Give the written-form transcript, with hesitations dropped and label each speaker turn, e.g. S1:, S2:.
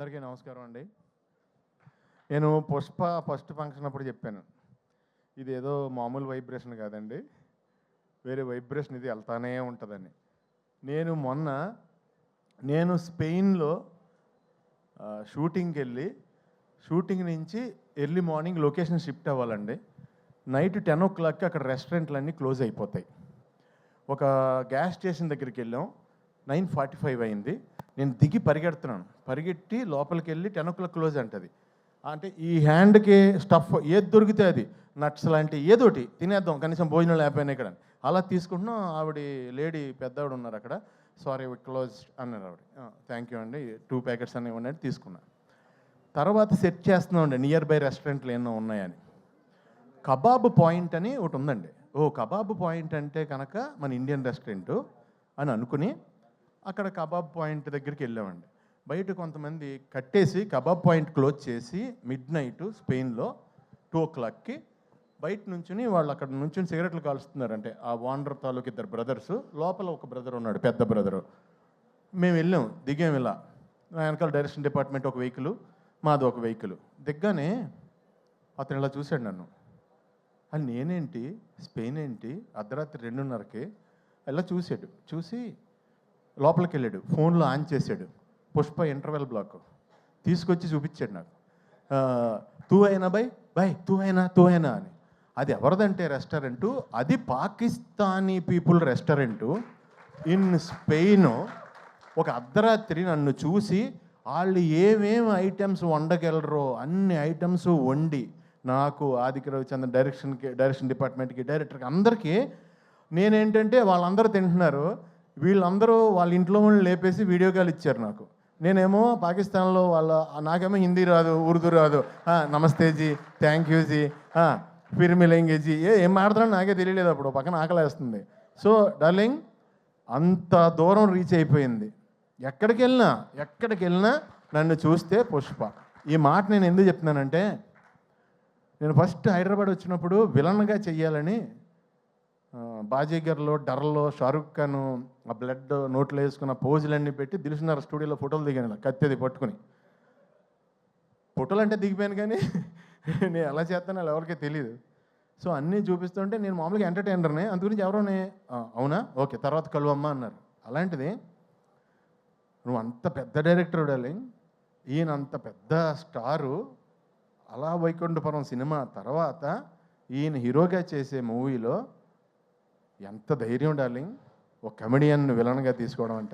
S1: అందరికీ నమస్కారం అండి. నేను పుష్ప ఫస్ట్ ఫంక్షన్ అప్పుడు చెప్పాను, ఇదేదో మామూలు వైబ్రేషన్ కాదండి, వేరే వైబ్రేషన్ ఇది వెళ్తానే ఉంటుందని. నేను స్పెయిన్లో షూటింగ్కి వెళ్ళి షూటింగ్ నుంచి ఎర్లీ మార్నింగ్ లొకేషన్ షిఫ్ట్ అవ్వాలండి. నైట్ 10 o'clockకి అక్కడ రెస్టారెంట్లన్నీ క్లోజ్ అయిపోతాయి. ఒక గ్యాస్ స్టేషన్ దగ్గరికి వెళ్ళాం, 9:45 అయింది. నేను దిగి పరిగెట్టి లోపలికి వెళ్ళి 10 o'clock క్లోజ్ అంటది. అంటే ఈ హ్యాండ్కి స్టఫ్ ఏది దొరికితే అది, నట్స్ లాంటి ఏదోటి తినేద్దాం, కనీసం భోజనం లేకపోయినా ఇక్కడ అలా తీసుకుంటున్నాం. ఆవిడ లేడీ పెద్దవాడు ఉన్నారు అక్కడ, సారీ క్లోజ్ అన్నారు ఆవిడ. థ్యాంక్ యూ అండి, 2 ప్యాకెట్స్ అని ఇవ్వండి తీసుకున్నా. తర్వాత సెట్ చేస్తున్నాం అండి నియర్ బై రెస్టారెంట్లు ఏమో ఉన్నాయని. కబాబ్ పాయింట్ అని ఒకటి ఉందండి. కబాబ్ పాయింట్ అంటే కనుక మన ఇండియన్ రెస్టారెంటు అని అనుకుని అక్కడ కబాబ్ పాయింట్ దగ్గరికి వెళ్ళామండి. బయట కొంతమంది కట్టేసి కబాబ్ పాయింట్ క్లోజ్ చేసి midnight స్పెయిన్లో 2 o'clockకి బయట నుంచుని వాళ్ళు అక్కడ నుంచి సిగరెట్లు కాలుస్తున్నారంటే ఆ ఓనర్ తాలూకు 2 brothers, లోపల ఒక బ్రదర్ ఉన్నాడు, పెద్ద బ్రదరు. మేము వెళ్ళాం, దిగాం. ఇలా వెనకాల డైరెక్షన్ డిపార్ట్మెంట్ ఒక వెహికల్, మాది ఒక వెహికల్. దిగ్గానే అతను ఇలా చూశాడు నన్ను. అది నేనేంటి, స్పెయిన్ ఏంటి, అర్ధరాత్రి 2:30కి ఇలా చూశాడు. చూసి లోపలికి వెళ్ళాడు, ఫోన్లో ఆన్ చేశాడు. పుష్ప ఇంటర్వెల్ బ్లాక్ తీసుకొచ్చి చూపించాడు నాకు. తూ అయినా బై తూ అయినా అని. అది ఎవరిదంటే రెస్టారెంటు, అది Pakistani people restaurant in Spain. ఒక అర్ధరాత్రి నన్ను చూసి వాళ్ళు ఏమేమి ఐటమ్స్ వండగలరో అన్ని ఐటమ్స్ వండి నాకు, ఆదిత్య రవిచంద్రన్ డైరెక్షన్ డిపార్ట్మెంట్కి, డైరెక్టర్కి, అందరికీ నేనేంటంటే వాళ్ళందరూ తింటున్నారు, వీళ్ళందరూ వాళ్ళ ఇంట్లో వాళ్ళు లేపేసి వీడియో కాల్ ఇచ్చారు నాకు. నేనేమో పాకిస్తాన్లో నాకేమో హిందీ రాదు, ఉర్దూ రాదు. నమస్తే G, thank you G, Phir మిలేంగే G, ఏం మాట్లాడుతున్నా నాకే తెలియలేదు. అప్పుడు పక్కన ఆకలేస్తుంది. సో డార్లింగ్, అంత దూరం రీచ్ అయిపోయింది. ఎక్కడికి వెళ్ళినా నన్ను చూస్తే పుష్ప. ఈ మాట నేను ఎందుకు చెప్తున్నానంటే, నేను ఫస్ట్ హైదరాబాద్ వచ్చినప్పుడు విలన్గా చెయ్యాలని బాజీగర్లో, డర్లో షారుఖ్ ఖాన్ ఆ బ్లడ్ నోట్లో వేసుకున్న పోజులన్నీ పెట్టి దిల్సుఖ్నగర్ స్టూడియోలో ఫోటోలు దిగాను, ఇలా కత్తెది పట్టుకుని. ఫోటోలు అంటే దిగిపోయాను, కానీ నేను ఎలా చేస్తానో ఎవరికీ తెలియదు. సో అన్నీ చూపిస్తుంటే నేను మామూలుగా ఎంటర్టైనర్నే, అందు గురించి ఎవరోనే అవునా ఓకే తర్వాత కలువమ్మ అన్నారు. అలాంటిది నువ్వు అంత పెద్ద డైరెక్టర్ డార్లింగ్, ఈయన అంత పెద్ద స్టారు, అలా వైకుంఠపురం సినిమా తర్వాత ఈయన హీరోగా చేసే మూవీలో ఎంత ధైర్యం డార్లింగ్, ఒక కమెడియన్ విలన్గా తీసుకోవడం అంటే.